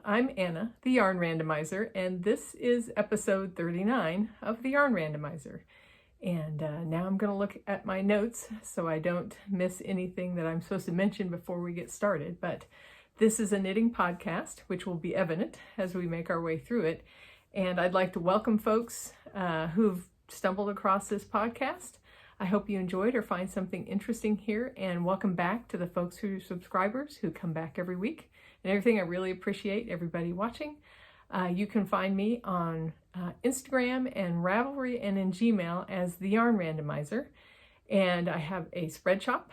I'm Anna, the Yarn Randomizer, and this is episode 39 of the Yarn Randomizer. And now I'm going to look at my notes so I don't miss anything that I'm supposed to mention before we get started. But this is a knitting podcast, which will be evident as we make our way through it. And I'd like to welcome folks who've stumbled across this podcast. I hope you enjoyed or find something interesting here, and welcome back to the folks who are subscribers who come back every week and everything. I really appreciate everybody watching. You can find me on Instagram and Ravelry and in Gmail as the Yarn Randomizer, and I have a spread shop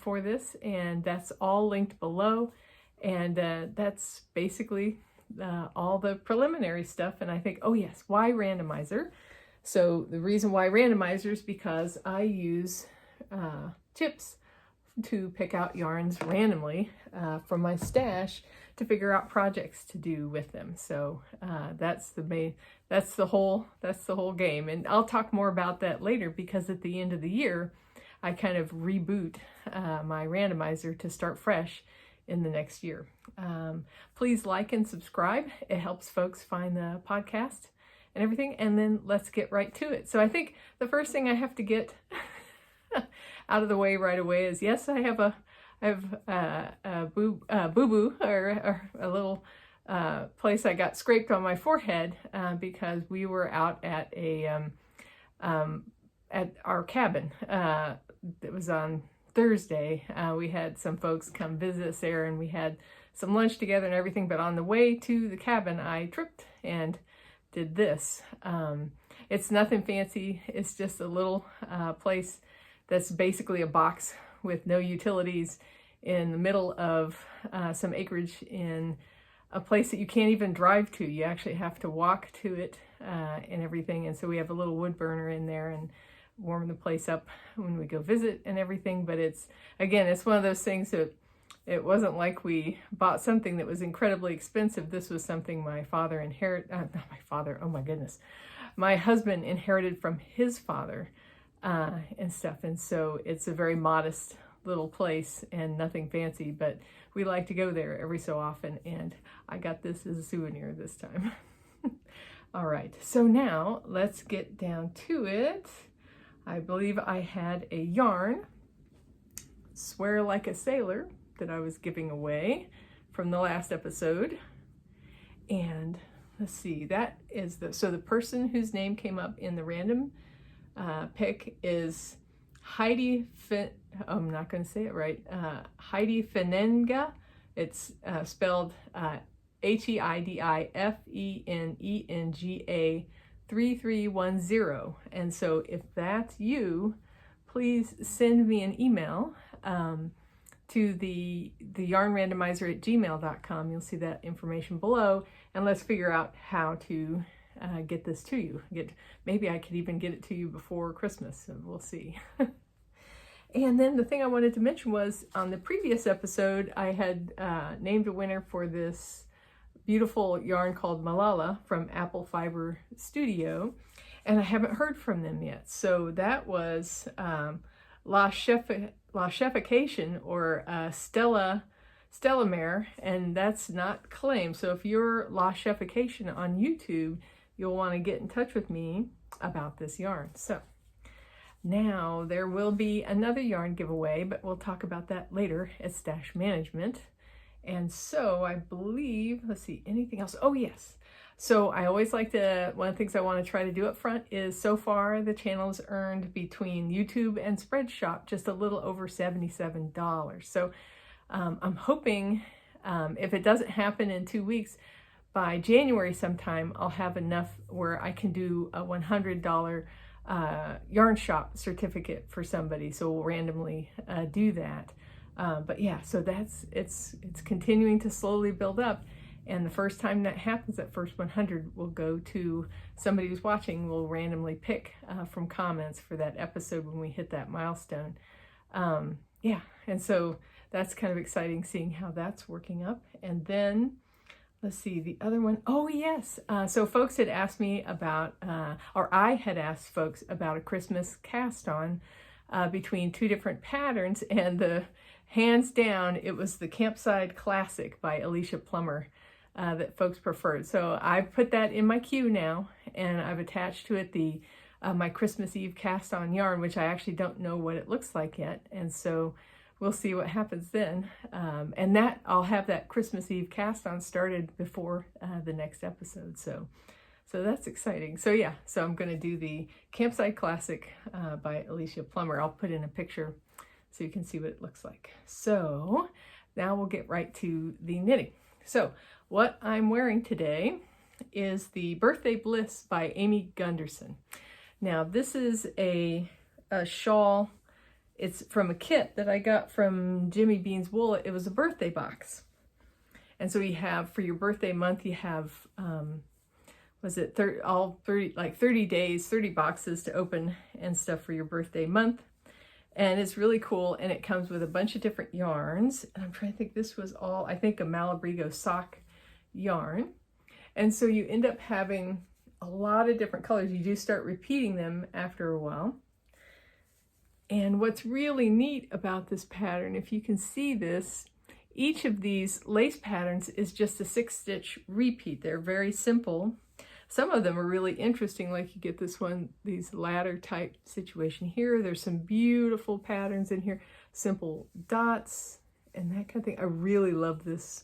for this, and that's all linked below, and that's basically all the preliminary stuff. And I think, oh yes, why randomizer? So the reason why randomizer is because I use tips to pick out yarns randomly from my stash to figure out projects to do with them. So that's the whole game. And I'll talk more about that later, because at the end of the year, I kind of reboot my randomizer to start fresh in the next year. Please like and subscribe. It helps folks find the podcast and everything, and then let's get right to it. So I think the first thing I have to get out of the way right away is, yes, I have a boo-boo or a little place I got scraped on my forehead because we were out at at our cabin. It was on Thursday. We had some folks come visit us there, and we had some lunch together and everything, but on the way to the cabin I tripped and did this. It's nothing fancy. It's just a little place that's basically a box with no utilities in the middle of some acreage in a place that you can't even drive to. You actually have to walk to it and everything. And so we have a little wood burner in there and warm the place up when we go visit and everything. But it's one of those things that it wasn't like we bought something that was incredibly expensive. This was something my father inherited, not my father, oh my goodness. My husband inherited from his father and stuff. And so it's a very modest little place and nothing fancy, but we like to go there every so often. And I got this as a souvenir this time. All right, so now let's get down to it. I believe I had a yarn, Swear Like a Sailor, that I was giving away from the last episode. And let's see, that is the person whose name came up in the random pick is Heidi I'm not going to say it right. Heidi Fenenga. It's spelled HEIDIFENENGA 3310. And so if that's you, please send me an email to the yarnrandomizer@gmail.com. You'll see that information below, and let's figure out how to get this to you. Maybe I could even get it to you before Christmas, so we'll see. And then the thing I wanted to mention was, on the previous episode, I had named a winner for this beautiful yarn called Malala from Apple Fiber Studio, and I haven't heard from them yet. So that was La Chefication, or Stella Mare, and that's not claimed. So if you're La Chefication on YouTube, you'll want to get in touch with me about this yarn. So now there will be another yarn giveaway, but we'll talk about that later at Stash Management. And so I believe, let's see, anything else? Oh yes. So I always like to, one of the things I want to try to do up front is, so far the channel's earned between YouTube and Spreadshop just a little over $77. So I'm hoping if it doesn't happen in 2 weeks, by January sometime, I'll have enough where I can do a $100 yarn shop certificate for somebody. So we'll randomly do that. But yeah, so it's continuing to slowly build up. And the first time that happens, that first 100 will go to somebody who's watching. We'll randomly pick from comments for that episode when we hit that milestone. Yeah, and so that's kind of exciting, seeing how that's working up. And then, let's see, the other one. Oh yes, so folks had asked me about, or I had asked folks about a Christmas cast on between two different patterns, and hands down, it was the Campside Classic by Alicia Plummer that folks preferred. So I've put that in my queue now, and I've attached to it the my Christmas Eve cast on yarn, which I actually don't know what it looks like yet. And so we'll see what happens then. And that I'll have that Christmas Eve cast on started before the next episode. So that's exciting. So yeah, so I'm going to do the Campsite Classic by Lichia Plummer. I'll put in a picture so you can see what it looks like. So now we'll get right to the knitting. So what I'm wearing today is the Birthday Bliss by Amy Gunderson. Now this is a shawl. It's from a kit that I got from Jimmy Bean's Wool. It was a birthday box. And so you have, for your birthday month, you have, was it 30 days, 30 boxes to open and stuff for your birthday month. And it's really cool, and it comes with a bunch of different yarns. And I'm trying to think, this was all, I think, a Malabrigo sock yarn. And so you end up having a lot of different colors. You do start repeating them after a while. And what's really neat about this pattern, if you can see this, each of these lace patterns is just a 6-stitch repeat. They're very simple. Some of them are really interesting, like you get this one, these ladder type situation here. There's some beautiful patterns in here, simple dots and that kind of thing. I really love this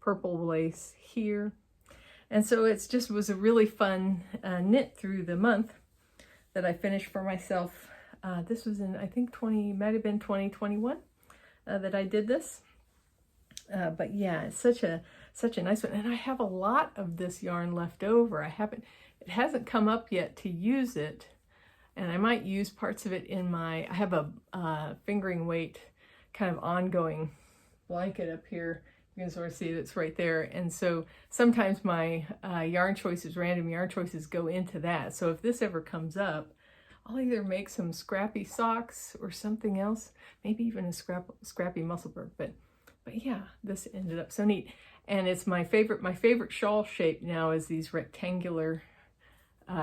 purple lace here. And so it's just was a really fun knit through the month that I finished for myself. This was in, I think, might have been 2021 that I did this. But yeah, it's such a nice one. And I have a lot of this yarn left over. It hasn't come up yet to use it. And I might use parts of it in I have a fingering weight kind of ongoing blanket up here. You can sort of see it's right there. And so sometimes my yarn choices, random yarn choices, go into that. So if this ever comes up, I'll either make some scrappy socks or something else, maybe even a scrappy musselburgh. But yeah, this ended up so neat. And it's my favorite shawl shape now is these rectangular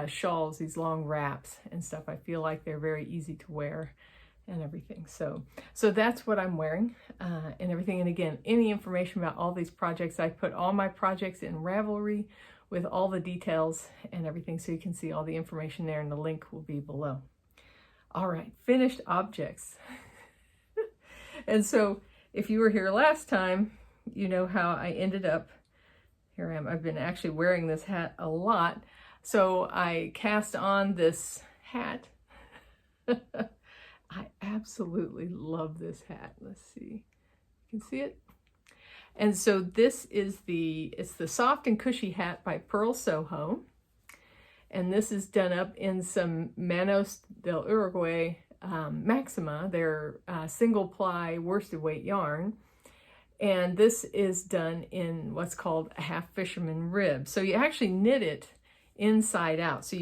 shawls, these long wraps and stuff. I feel like they're very easy to wear and everything. So that's what I'm wearing and everything. And again, any information about all these projects, I put all my projects in Ravelry with all the details and everything, so you can see all the information there, and the link will be below. All right, finished objects. And so if you were here last time, you know how I ended up, here I am, I've been actually wearing this hat a lot. So I cast on this hat. I absolutely love this hat. Let's see, you can see it. And so this is it's the Soft and Cushy Hat by Pearl Soho. And this is done up in some Manos del Uruguay Maxima, their single ply worsted weight yarn. And this is done in what's called a half fisherman rib. So you actually knit it inside out. So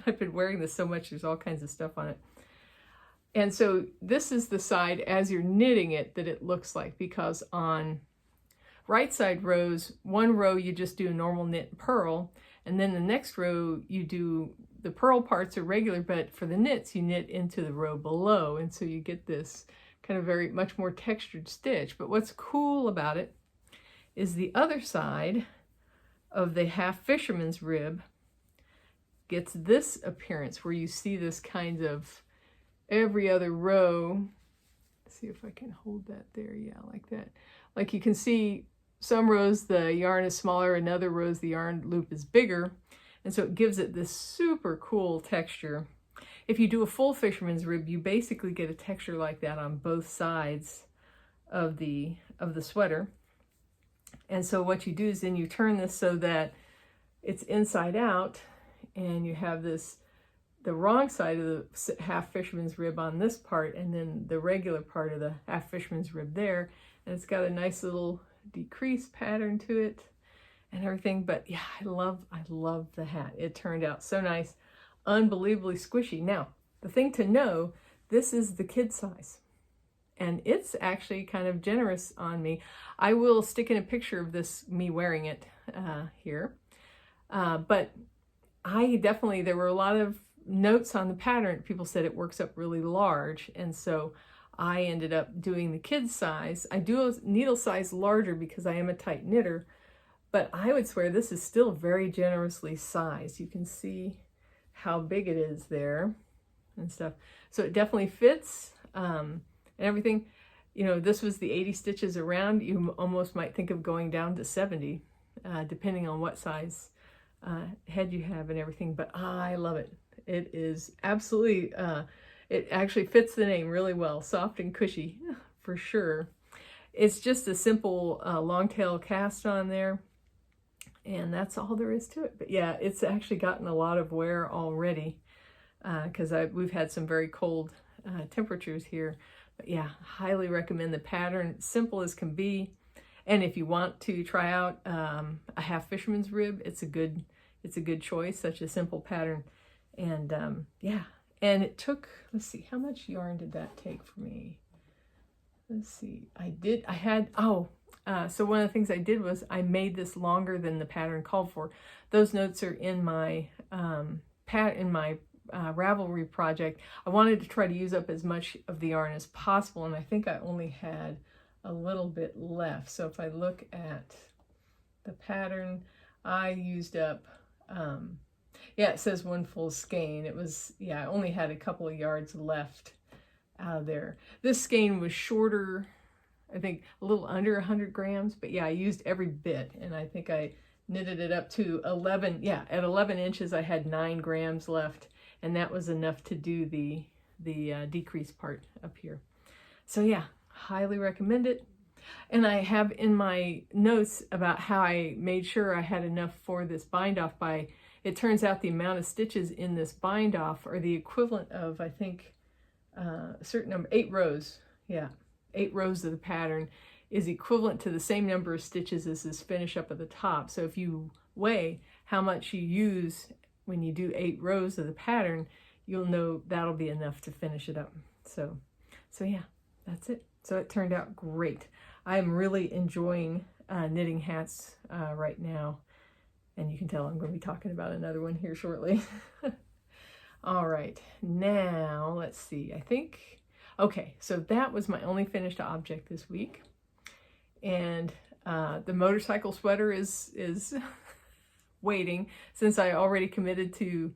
I've been wearing this so much, there's all kinds of stuff on it. And so this is the side as you're knitting it that it looks like, because on right side rows, one row you just do a normal knit and purl, and then the next row you do the purl parts are regular, but for the knits you knit into the row below, and so you get this kind of very much more textured stitch. But what's cool about it is the other side of the half fisherman's rib gets this appearance where you see this kind of every other row. Let's see if I can hold that there. Yeah, like that. Like you can see some rows the yarn is smaller, and other rows the yarn loop is bigger. And so it gives it this super cool texture. If you do a full fisherman's rib, you basically get a texture like that on both sides of the sweater. And so what you do is then you turn this so that it's inside out, and you have the wrong side of the half fisherman's rib on this part, and then the regular part of the half fisherman's rib there. And it's got a nice little decrease pattern to it and everything. But yeah, I love the hat. It turned out so nice, unbelievably squishy. Now, the thing to know, this is the kid size, and it's actually kind of generous on me. I will stick in a picture of this, me wearing it here. But there were a lot of notes on the pattern. People said it works up really large, and so I ended up doing the kid size. I do a needle size larger because I am a tight knitter, but I would swear this is still very generously sized. You can see how big it is there and stuff. So it definitely fits and everything. You know, this was the 80 stitches around. You almost might think of going down to 70, depending on what size head you have and everything. But I love it. It is absolutely, it actually fits the name really well. Soft and cushy, for sure. It's just a simple long tail cast on there. And that's all there is to it. But yeah, it's actually gotten a lot of wear already because we've had some very cold temperatures here. But yeah, highly recommend the pattern. Simple as can be. And if you want to try out a half fisherman's rib, it's a good choice. Such a simple pattern. And yeah, and it took, let's see, how much yarn did that take for me? Let's see, so one of the things I did was I made this longer than the pattern called for. Those notes are in my Ravelry project. I wanted to try to use up as much of the yarn as possible, and I think I only had a little bit left. So if I look at the pattern, I used up, yeah, it says 1 full skein. It was, yeah, I only had a couple of yards left out of there. This skein was shorter, I think a little under 100 grams, but yeah, I used every bit, and I think I knitted it up to 11, yeah, at 11 inches I had 9 grams left, and that was enough to do the decrease part up here. So yeah, highly recommend it. And I have in my notes about how I made sure I had enough for this bind off by, it turns out the amount of stitches in this bind off are the equivalent of, I think, a certain number, 8 rows, yeah. 8 rows of the pattern is equivalent to the same number of stitches as this finish up at the top. So if you weigh how much you use when you do 8 rows of the pattern, you'll know that'll be enough to finish it up. So yeah, that's it. So it turned out great. I'm really enjoying knitting hats right now. And you can tell I'm going to be talking about another one here shortly. All right, now let's see, I think, okay, so that was my only finished object this week. And the motorcycle sweater is waiting, since I already committed to,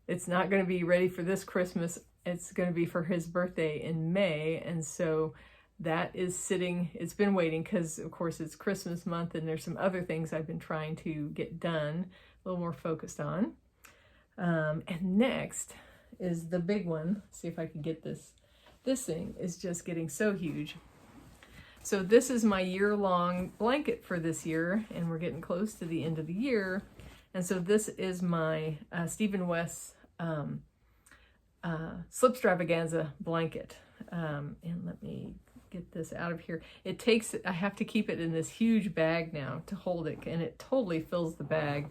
it's not going to be ready for this Christmas, it's going to be for his birthday in May. And so that is sitting, it's been waiting because of course it's Christmas month and there's some other things I've been trying to get done, a little more focused on. And next is the big one. See if I can get this. This thing is just getting so huge. So this is my year-long blanket for this year, and we're getting close to the end of the year. And so this is my Stephen West Slipstravaganza blanket. And let me get this out of here. It takes, I have to keep it in this huge bag now to hold it, and it totally fills the bag.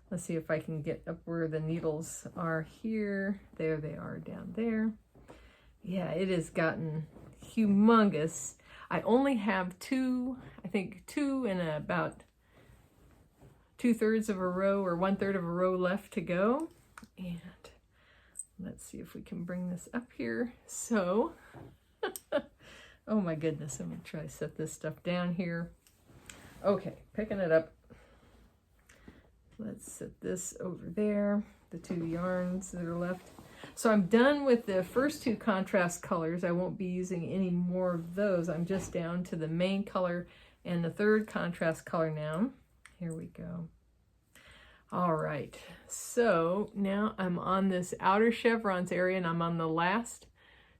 Let's see if I can get up where the needles are here. There they are down there. Yeah, it has gotten humongous. I only have two, I think 2 and about 2/3 of a row or 1/3 of a row left to go. And let's see if we can bring this up here. So, oh my goodness, I'm gonna try to set this stuff down here. Okay, picking it up. Let's set this over there, the 2 yarns that are left. So I'm done with the first 2 contrast colors. I won't be using any more of those. I'm just down to the main color and the 3rd contrast color now. Here we go. All right, so now I'm on this outer chevrons area, and I'm on the last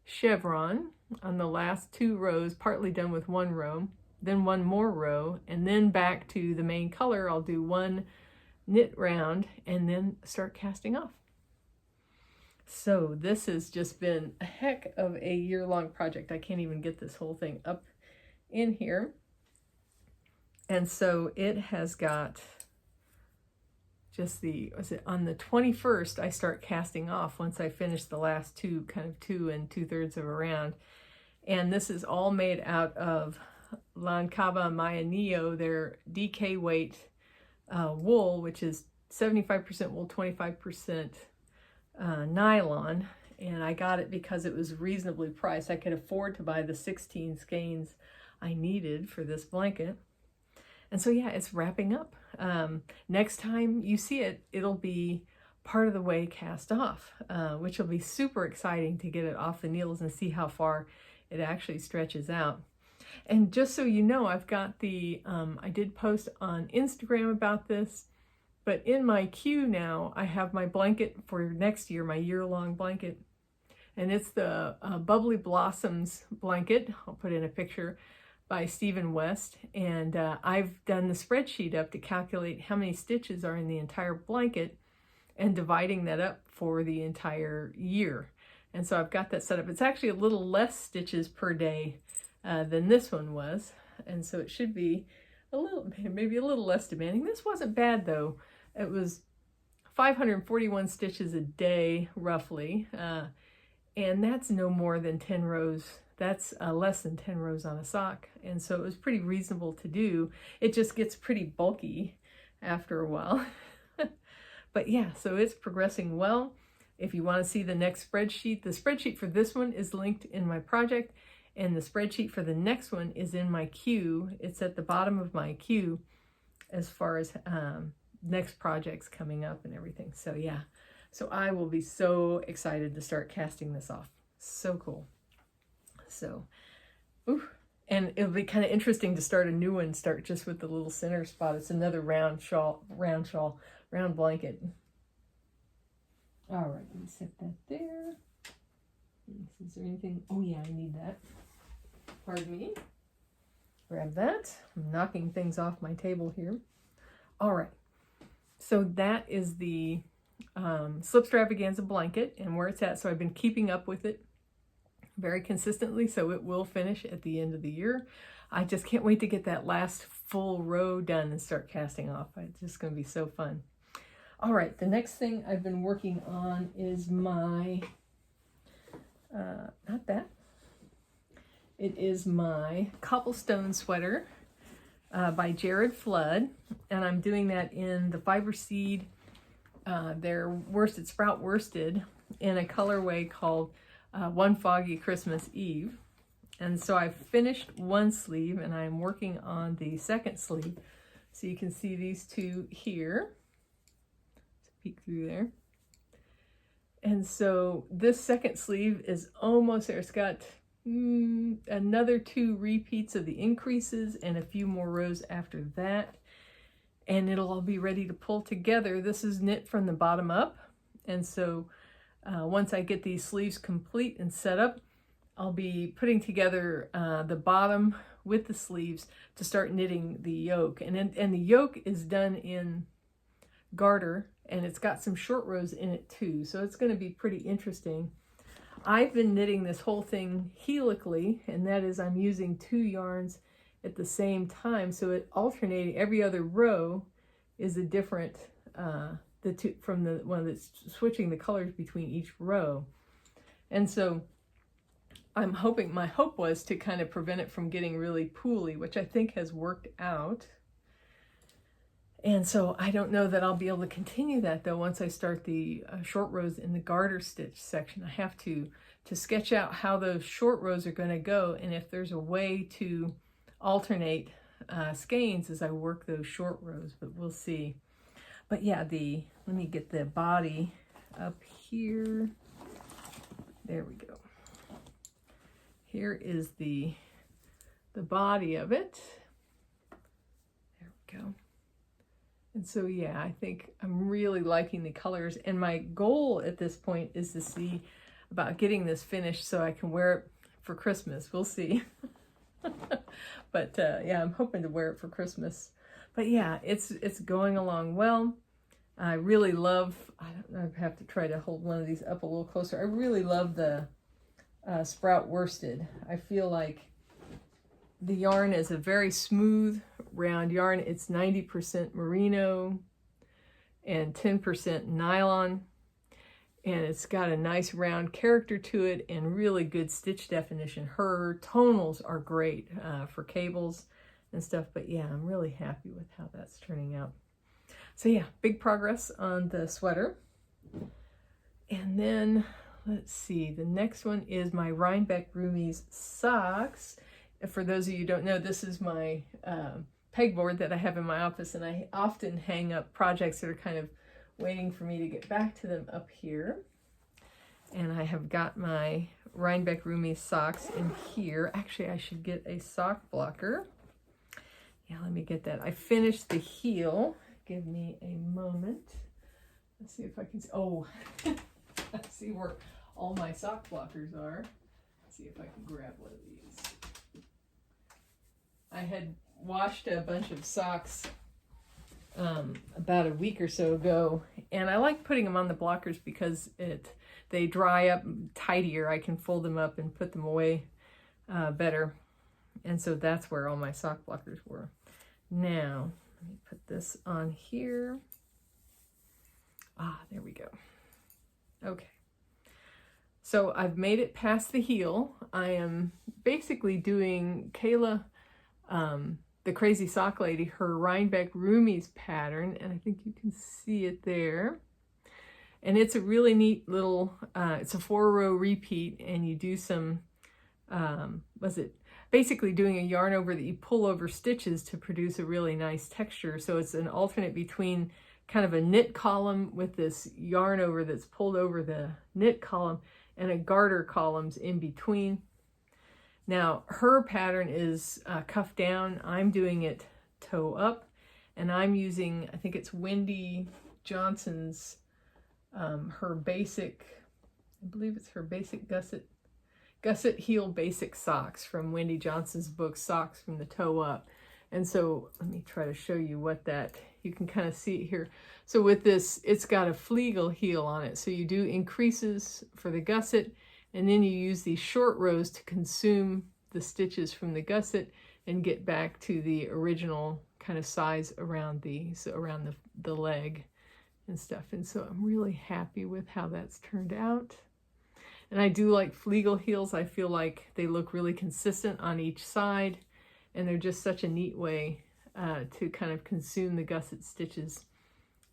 chevron on the last 2 rows, partly done with 1 row, then 1 more row, and then back to the main color. I'll do 1 knit round and then start casting off. So this has just been a heck of a year-long project. I can't even get this whole thing up in here. And so it has got just the, was it on the 21st, I start casting off once I finish the last 2, kind of 2 and 2/3 of a round. And this is all made out of Lancaba Mayanillo, their DK weight wool, which is 75% wool, 25% nylon. And I got it because it was reasonably priced. I could afford to buy the 16 skeins I needed for this blanket. And so yeah, it's wrapping up. Next time you see it, it'll be part of the way cast off, which will be super exciting to get it off the needles and see how far it actually stretches out. And just so you know, I've got the, I did post on Instagram about this, but in my queue now, I have my blanket for next year, my year-long blanket. And it's the Bubbly Blossoms blanket. I'll put in a picture by Stephen West. And I've done the spreadsheet up to calculate how many stitches are in the entire blanket and dividing that up for the entire year. And so I've got that set up. It's actually a little less stitches per day than this one was. And so it should be a little, maybe a little less demanding. This wasn't bad though. It was 541 stitches a day, roughly. And that's no more than 10 rows. That's less than 10 rows on a sock. And so it was pretty reasonable to do. It just gets pretty bulky after a while. But yeah, so it's progressing well. If you want to see the next spreadsheet, the spreadsheet for this one is linked in my project, and the spreadsheet for the next one is in my queue. It's at the bottom of my queue as far as next projects coming up and everything. So yeah, so I will be so excited to start casting this off. So cool. So, ooh, and it'll be kind of interesting to start a new one, start just with the little center spot. It's another round blanket. All right, let me set that there. Is there anything? Oh yeah, I need that. Pardon me. Grab that. I'm knocking things off my table here. All right, so that is the Slipstravaganza blanket and where it's at. So I've been keeping up with it very consistently, so it will finish at the end of the year. I just can't wait to get that last full row done and start casting off. It's just going to be so fun. All right, the next thing I've been working on is my, not that, it is my cobblestone sweater by Jared Flood, and I'm doing that in the Fiber Seed, their worsted, sprout worsted, in a colorway called One Foggy Christmas Eve. And so I've finished one sleeve and I'm working on the second sleeve. So you can see these two here. Let's peek through there. And so this second sleeve is almost there. It's got another 2 repeats of the increases and a few more rows after that. And it'll all be ready to pull together. This is knit from the bottom up. And so once I get these sleeves complete and set up, I'll be putting together the bottom with the sleeves to start knitting the yoke. And the yoke is done in garter, and it's got some short rows in it too. So it's going to be pretty interesting. I've been knitting this whole thing helically, and that is I'm using 2 yarns at the same time. So it alternating, every other row is a different, the two from the one that's switching the colors between each row. And so I'm hoping, my hope was to kind of prevent it from getting really pooly, which I think has worked out. And so I don't know that I'll be able to continue that though once I start the short rows in the garter stitch section. I have to sketch out how those short rows are going to go, and if there's a way to alternate skeins as I work those short rows, but we'll see. But yeah, let me get the body up here. There we go. Here is the body of it. There we go. And so yeah, I think I'm really liking the colors, and my goal at this point is to see about getting this finished so I can wear it for Christmas. We'll see. But yeah, I'm hoping to wear it for Christmas. But yeah, it's going along well. I really love, I have to try to hold one of these up a little closer. I really love the sprout worsted. I feel like the yarn is a very smooth, round yarn. It's 90% merino and 10% nylon. And it's got a nice round character to it and really good stitch definition. Her tonals are great for cables and stuff. But yeah, I'm really happy with how that's turning out. So yeah, big progress on the sweater. And then, let's see, the next one is my Rhinebeck Roomies socks. For those of you who don't know, this is my pegboard that I have in my office, and I often hang up projects that are kind of waiting for me to get back to them up here. And I have got my Rhinebeck Rumi socks in here. Actually, I should get a sock blocker. Yeah, let me get that. I finished the heel. Give me a moment. Let's see if I can see. Oh, let's see where all my sock blockers are. Let's see if I can grab one of these. I had washed a bunch of socks about a week or so ago, and I like putting them on the blockers because they dry up tidier. I can fold them up and put them away better, and so that's where all my sock blockers were. Now let me put this on here. There we go. Okay, so I've made it past the heel. I am basically doing Kayla, the Crazy Sock Lady, her Rhinebeck Rumi's pattern, and I think you can see it there. And it's a really neat little, it's a 4-row repeat, and you do some, basically doing a yarn over that you pull over stitches to produce a really nice texture. So it's an alternate between kind of a knit column with this yarn over that's pulled over the knit column and a garter columns in between. Now, her pattern is cuff down. I'm doing it toe up, and I'm using, I think it's Wendy Johnson's, her basic, I believe it's her basic gusset heel basic socks from Wendy Johnson's book, Socks from the Toe Up. And so let me try to show you what that, you can kind of see it here. So with this, it's got a Flegel heel on it. So you do increases for the gusset, and then you use these short rows to consume the stitches from the gusset and get back to the original kind of size around the leg and stuff. And so I'm really happy with how that's turned out. And I do like Flegel heels. I feel like they look really consistent on each side, and they're just such a neat way to kind of consume the gusset stitches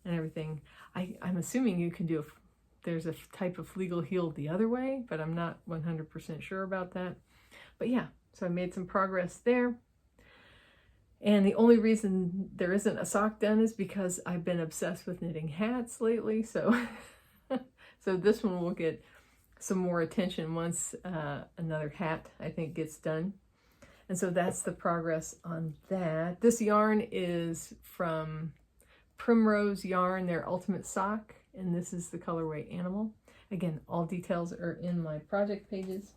and everything. I'm assuming you can do there's a type of Flegel heel the other way, but I'm not 100% sure about that. But yeah, so I made some progress there. And the only reason there isn't a sock done is because I've been obsessed with knitting hats lately. So, so this one will get some more attention once another hat, I think, gets done. And so that's the progress on that. This yarn is from Primrose Yarn, their Ultimate Sock, and this is the colorway Animal. Again, all details are in my project pages.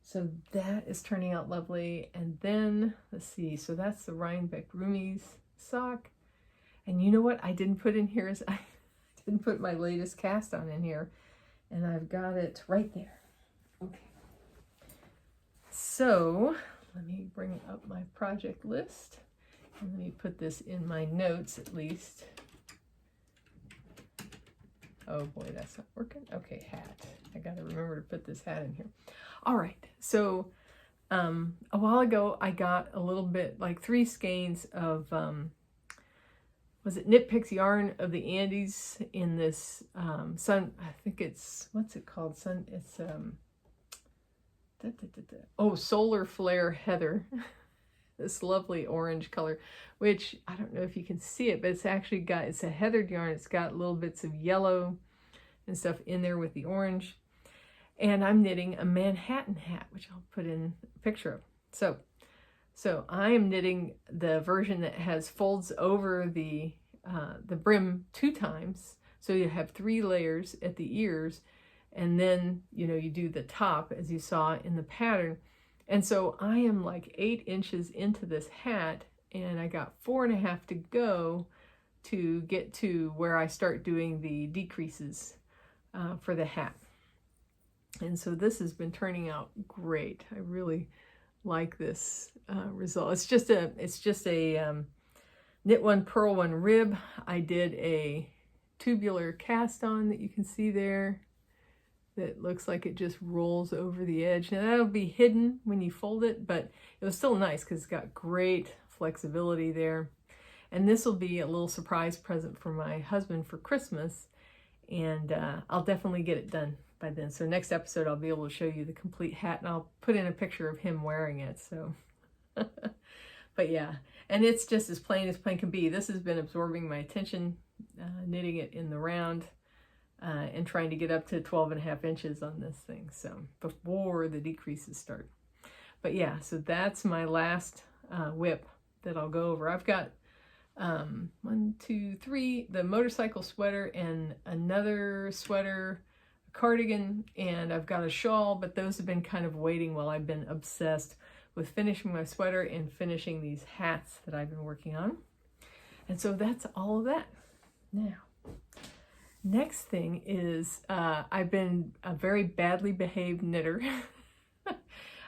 So that is turning out lovely. And then, let's see, so that's the Rhinebeck Rumi's sock. And you know what I didn't put in here is I didn't put my latest cast on in here. And I've got it right there. Okay. So let me bring up my project list. And let me put this in my notes at least. Oh boy, that's not working. Okay, hat. I got to remember to put this hat in here. All right, so a while ago I got a little bit, like 3 skeins of, was it Knit Picks Yarn of the Andes in this sun, I think it's, what's it called? It's, oh, Solar Flare Heather. This lovely orange color, which I don't know if you can see it, but it's actually got, it's a heathered yarn. It's got little bits of yellow and stuff in there with the orange. And I'm knitting a Manhattan hat, which I'll put in a picture of. So I am knitting the version that has folds over the brim 2 times. So you have 3 layers at the ears, and then, you know, you do the top as you saw in the pattern. And so I am like 8 inches into this hat, and I got 4.5 to go to get to where I start doing the decreases for the hat. And so this has been turning out great. I really like this result. It's just a knit 1, purl 1 rib. I did a tubular cast on that you can see there. That looks like it just rolls over the edge. Now that'll be hidden when you fold it, but it was still nice because it's got great flexibility there. And this will be a little surprise present for my husband for Christmas, and I'll definitely get it done by then. So next episode I'll be able to show you the complete hat, and I'll put in a picture of him wearing it. So, But yeah, and it's just as plain can be. This has been absorbing my attention, knitting it in the round and trying to get up to 12.5 inches on this thing. So before the decreases start. But yeah, so that's my last whip that I'll go over. I've got 1, 2, 3, the motorcycle sweater and another sweater, a cardigan, and I've got a shawl, but those have been kind of waiting while I've been obsessed with finishing my sweater and finishing these hats that I've been working on. And so that's all of that. Now, next thing is I've been a very badly behaved knitter.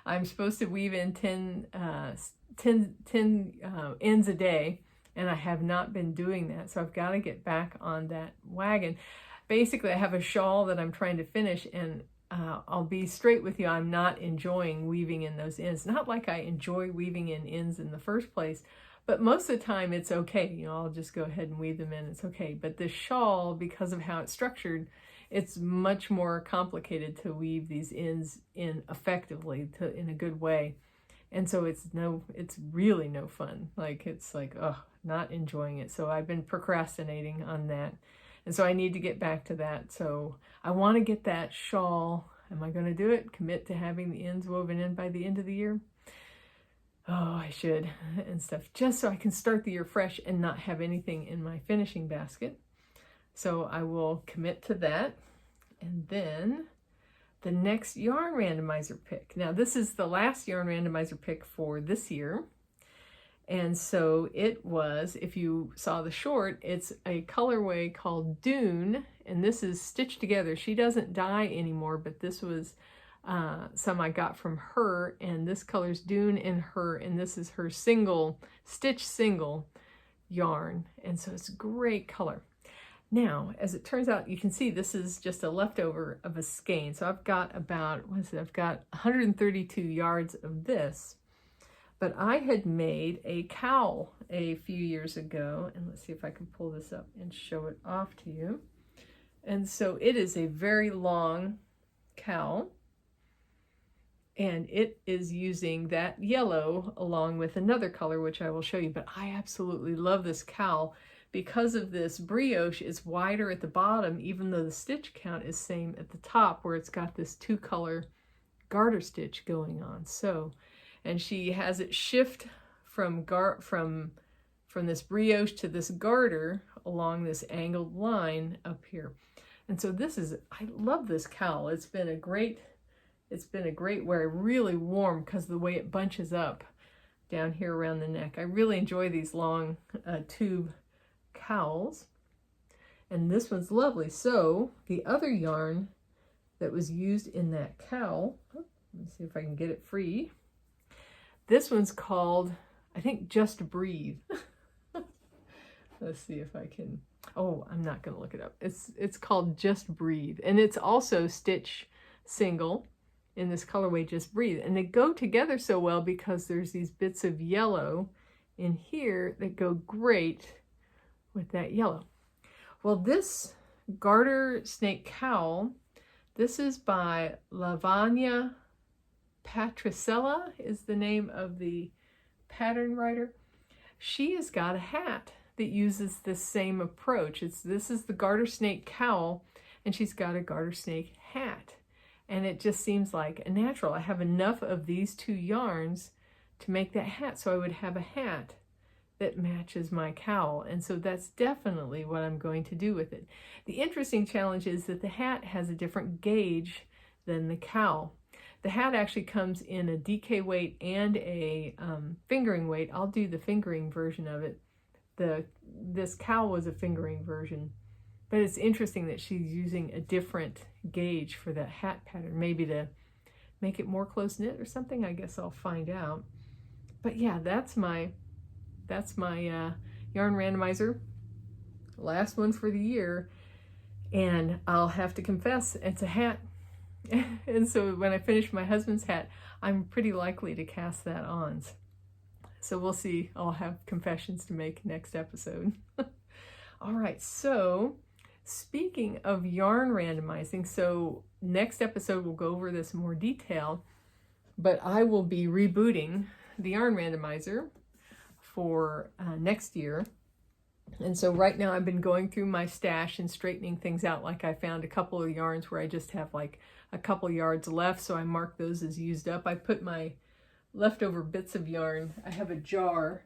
I'm supposed to weave in 10 ends a day, and I have not been doing that. So I've got to get back on that wagon. Basically, I have a shawl that I'm trying to finish, and I'll be straight with you, I'm not enjoying weaving in those ends. Not like I enjoy weaving in ends in the first place, but most of the time it's okay. You know, I'll just go ahead and weave them in, it's okay. But the shawl, because of how it's structured, it's much more complicated to weave these ends in effectively, in a good way. And so it's really no fun. Like, it's like, oh, not enjoying it. So I've been procrastinating on that. And so I need to get back to that. So I want to get that shawl. Am I going to do it? Commit to having the ends woven in by the end of the year? Oh, I should, and stuff, just so I can start the year fresh and not have anything in my finishing basket. So I will commit to that. And then the next Yarn Randomizer pick. Now, this is the last Yarn Randomizer pick for this year. And so it was, if you saw the short, it's a colorway called Dune, and this is stitched together. She doesn't dye anymore, but this was some I got from her, and this color's Dune in her, and this is her single yarn, and so it's a great color. Now, as it turns out, you can see this is just a leftover of a skein. So I've got about, I've got 132 yards of this. But I had made a cowl a few years ago, and let's see if I can pull this up and show it off to you. And so it is a very long cowl, and it is using that yellow along with another color, which I will show you. But I absolutely love this cowl because of this brioche. It's wider at the bottom, even though the stitch count is same at the top, where it's got this 2-color garter stitch going on. So, and she has it shift from this brioche to this garter along this angled line up here. And so this is, I love this cowl. It's been a great wear, really warm because of the way it bunches up down here around the neck. I really enjoy these long tube cowls, and this one's lovely. So the other yarn that was used in that cowl, let me see if I can get it free. This one's called, I think, Just Breathe. Let's see if I can, oh, I'm not going to look it up. It's called Just Breathe, and it's also stitch single in this colorway, Just Breathe. And they go together so well because there's these bits of yellow in here that go great with that yellow. Well, this garter snake cowl, this is by Lavanya Patricella is the name of the pattern writer. She has got a hat that uses this same approach. This is the garter snake cowl, and she's got a garter snake hat. And it just seems like a natural. I have enough of these 2 yarns to make that hat, so I would have a hat that matches my cowl. And so that's definitely what I'm going to do with it. The interesting challenge is that the hat has a different gauge than the cowl. The hat actually comes in a DK weight and a fingering weight. I'll do the fingering version of it. This cowl was a fingering version, but it's interesting that she's using a different gauge for that hat pattern, maybe to make it more close knit or something. I guess I'll find out. But yeah, that's my Yarn Randomizer, last one for the year, and I'll have to confess, it's a hat. And so when I finish my husband's hat, I'm pretty likely to cast that on. So we'll see. I'll have confessions to make next episode. All right, so speaking of yarn randomizing, so next episode we'll go over this in more detail, but I will be rebooting the Yarn Randomizer. for next year. And so right now I've been going through my stash and straightening things out. Like I found a couple of yarns where I just have like a couple yards left, so I mark those as used up. I put my leftover bits of yarn, I have a jar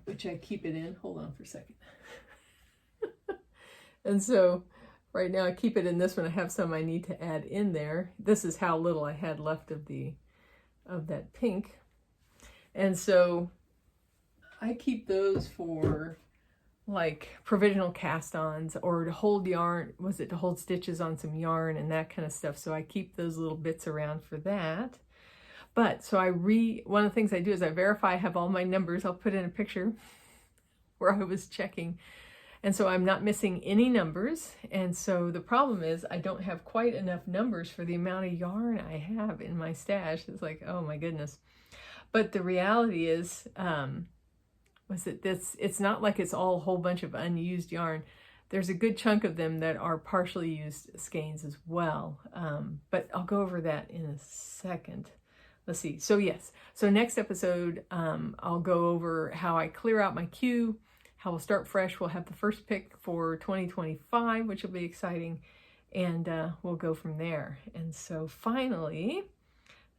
which I keep it in. Hold on for a second. And so right now I keep it in this one. I have some I need to add in there. This is how little I had left of that pink. And so I keep those for like provisional cast-ons, or to hold yarn, to hold stitches on some yarn and that kind of stuff. So I keep those little bits around for that. But so one of the things I do is I verify I have all my numbers. I'll put in a picture where I was checking. And so I'm not missing any numbers. And so the problem is I don't have quite enough numbers for the amount of yarn I have in my stash. It's like, oh my goodness. But the reality is, it's not like it's all a whole bunch of unused yarn. There's a good chunk of them that are partially used skeins as well. But I'll go over that in a second. Let's see. So yes. So next episode, I'll go over how I clear out my queue, how we'll start fresh. We'll have the first pick for 2025, which will be exciting. And we'll go from there. And so finally,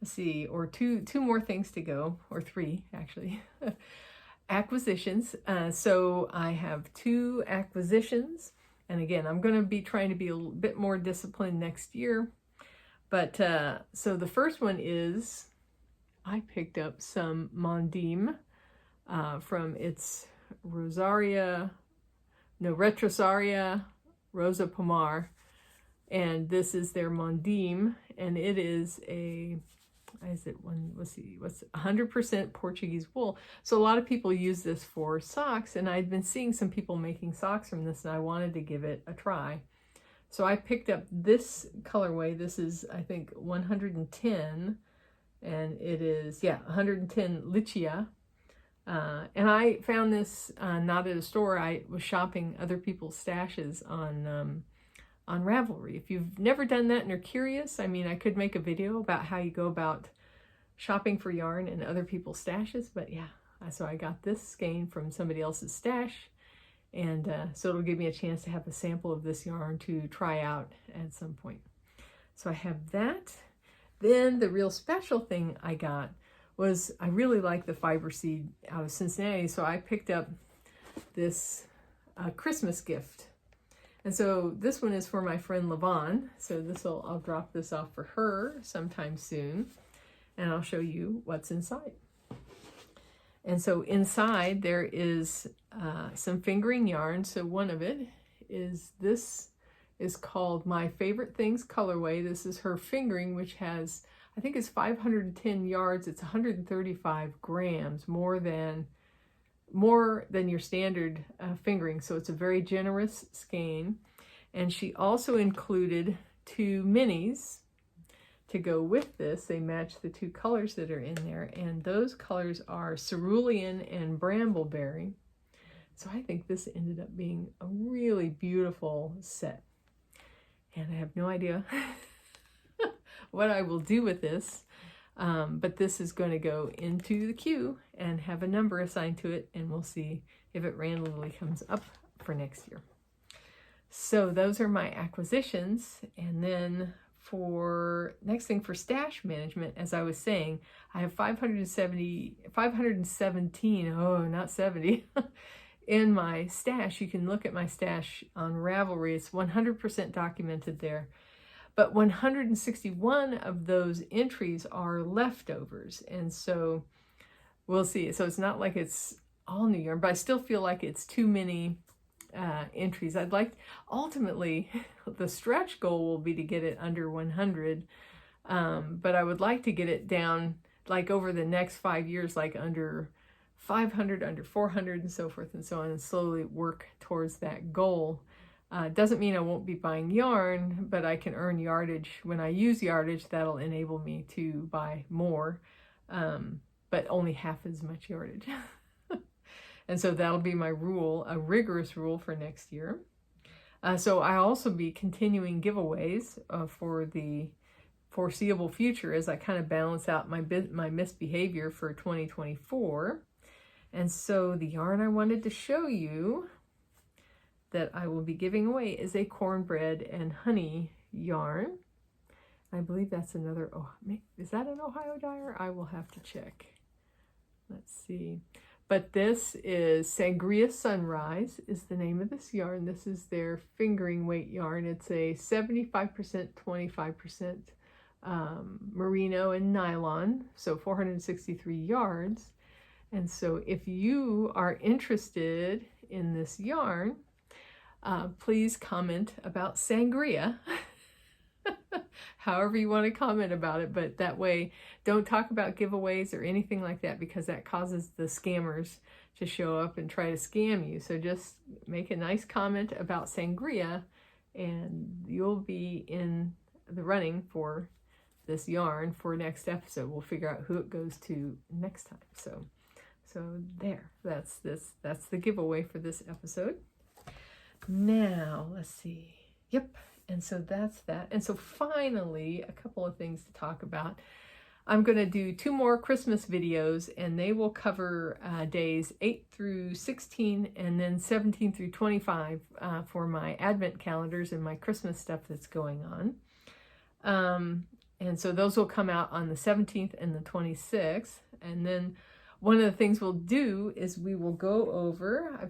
let's see, or two more things to go, or three actually. Acquisitions. So I have 2 acquisitions, and again, I'm going to be trying to be a little bit more disciplined next year. But so the first one is I picked up some Mondim from its Retrosaria Rosa Pomar, and this is their Mondim, and it is let's see, what's 100% Portuguese wool. So a lot of people use this for socks, and I'd been seeing some people making socks from this, and I wanted to give it a try. So I picked up this colorway. This is, I think, 110, and it is, 110 Lichia. And I found this not at a store. I was shopping other people's stashes on Ravelry. If you've never done that and are curious, I mean, I could make a video about how you go about shopping for yarn in other people's stashes, but yeah, so I got this skein from somebody else's stash, and so it'll give me a chance to have a sample of this yarn to try out at some point. So I have that. Then the real special thing I got was, I really like the fiber seed out of Cincinnati, so I picked up this Christmas gift. And so this one is for my friend Lavon. So I'll drop this off for her sometime soon, and I'll show you what's inside. And so inside there is some fingering yarn. So one of it is, this is called My Favorite Things colorway. This is her fingering, which has, I think it's 510 yards. It's 135 grams, more than your standard fingering. So it's a very generous skein. And she also included 2 minis to go with this. They match the 2 colors that are in there. And those colors are Cerulean and Brambleberry. So I think this ended up being a really beautiful set. And I have no idea what I will do with this. But this is going to go into the queue and have a number assigned to it, and we'll see if it randomly comes up for next year. So those are my acquisitions. And then for next thing, for stash management, as I was saying, I have 517, oh, not 70, in my stash. You can look at my stash on Ravelry. It's 100% documented there. But 161 of those entries are leftovers. And so we'll see. So it's not like it's all new yarn, but I still feel like it's too many entries. I'd like, ultimately, the stretch goal will be to get it under 100. But I would like to get it down, like over the next 5 years, like under 500, under 400, and so forth and so on, and slowly work towards that goal. Doesn't mean I won't be buying yarn, but I can earn yardage. When I use yardage, that'll enable me to buy more, but only half as much yardage. And so that'll be my rule, a rigorous rule for next year. So I'll also be continuing giveaways for the foreseeable future as I kind of balance out my misbehavior for 2024. And so the yarn I wanted to show you that I will be giving away is a cornbread and honey yarn. I believe that's another, oh, is that an Ohio dyer? I will have to check. Let's see. But this is Sangria Sunrise is the name of this yarn. This is their fingering weight yarn. It's a 75%, 25% merino and nylon, so 463 yards. And so if you are interested in this yarn, please comment about sangria. However you want to comment about it, but that way don't talk about giveaways or anything like that, because that causes the scammers to show up and try to scam you. So just make a nice comment about sangria and you'll be in the running for this yarn for next episode. We'll figure out who it goes to next time. So there, that's the giveaway for this episode. Now let's see. Yep. And so that's that. And so finally, a couple of things to talk about. I'm going to do 2 more Christmas videos, and they will cover days 8 through 16 and then 17 through 25 for my Advent calendars and my Christmas stuff that's going on. And so those will come out on the 17th and the 26th. And then one of the things we'll do is we will go over,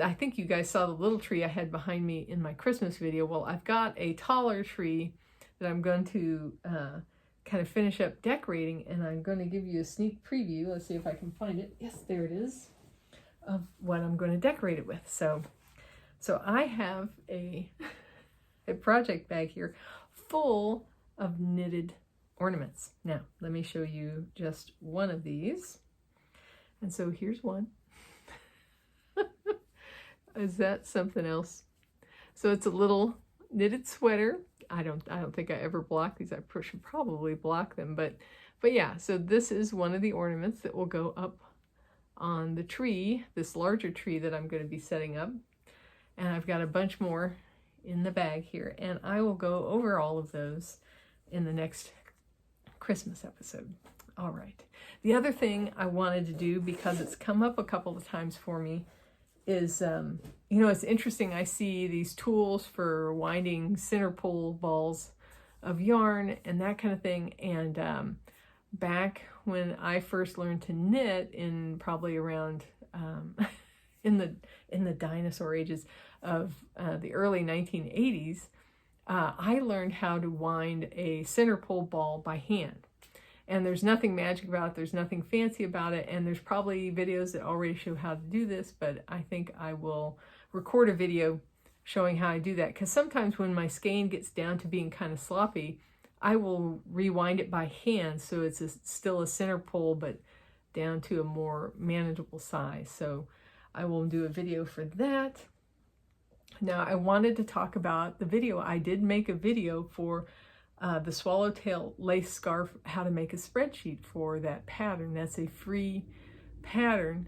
I think you guys saw the little tree I had behind me in my Christmas video. Well, I've got a taller tree that I'm going to kind of finish up decorating, and I'm going to give you a sneak preview. Let's see if I can find it. Yes, there it is, of what I'm going to decorate it with. So I have a project bag here full of knitted ornaments. Now, let me show you just one of these. And so here's one. Is that something else? So it's a little knitted sweater. I don't think I ever blocked these. I should probably block them, but yeah. So this is one of the ornaments that will go up on the tree, this larger tree that I'm going to be setting up. And I've got a bunch more in the bag here, and I will go over all of those in the next Christmas episode. All right. The other thing I wanted to do, because it's come up a couple of times for me, is, it's interesting. I see these tools for winding center pull balls of yarn and that kind of thing. And back when I first learned to knit, in probably around in the dinosaur ages of the early 1980s, I learned how to wind a center pull ball by hand. And there's nothing magic about it, there's nothing fancy about it, and there's probably videos that already show how to do this, but I think I will record a video showing how I do that, because sometimes when my skein gets down to being kind of sloppy, I will rewind it by hand so it's still a center pull, but down to a more manageable size. So I will do a video for that. Now, I wanted to talk about the video. I did make a video for the swallowtail lace scarf, how to make a spreadsheet for that pattern. That's a free pattern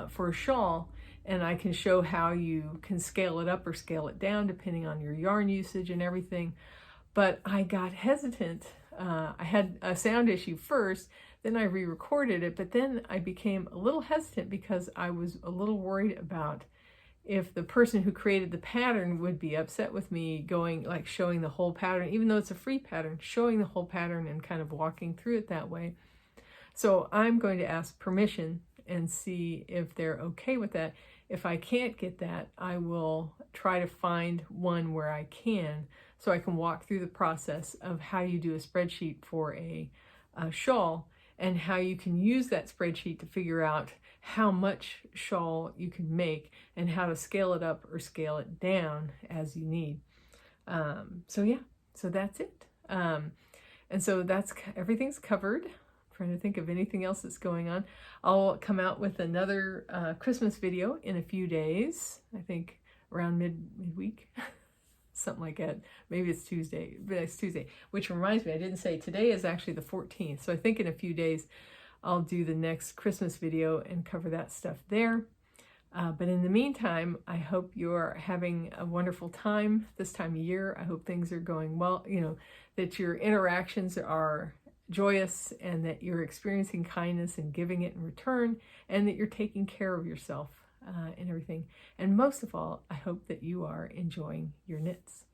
for a shawl, and I can show how you can scale it up or scale it down depending on your yarn usage and everything. But I got hesitant. I had a sound issue first, then I re-recorded it, but then I became a little hesitant because I was a little worried about if the person who created the pattern would be upset with me showing the whole pattern, even though it's a free pattern, showing the whole pattern and kind of walking through it that way. So I'm going to ask permission and see if they're okay with that. If I can't get that, I will try to find one where I can, so I can walk through the process of how you do a spreadsheet for a shawl, and how you can use that spreadsheet to figure out how much shawl you can make and how to scale it up or scale it down as you need. So that's it. And so everything's covered. I'm trying to think of anything else that's going on. I'll come out with another Christmas video in a few days. I think around midweek, something like that. Maybe it's Tuesday, but it's Tuesday, which reminds me, I didn't say today is actually the 14th. So I think in a few days, I'll do the next Christmas video and cover that stuff there. But in the meantime, I hope you're having a wonderful time this time of year. I hope things are going well, that your interactions are joyous, and that you're experiencing kindness and giving it in return, and that you're taking care of yourself and everything. And most of all, I hope that you are enjoying your knits.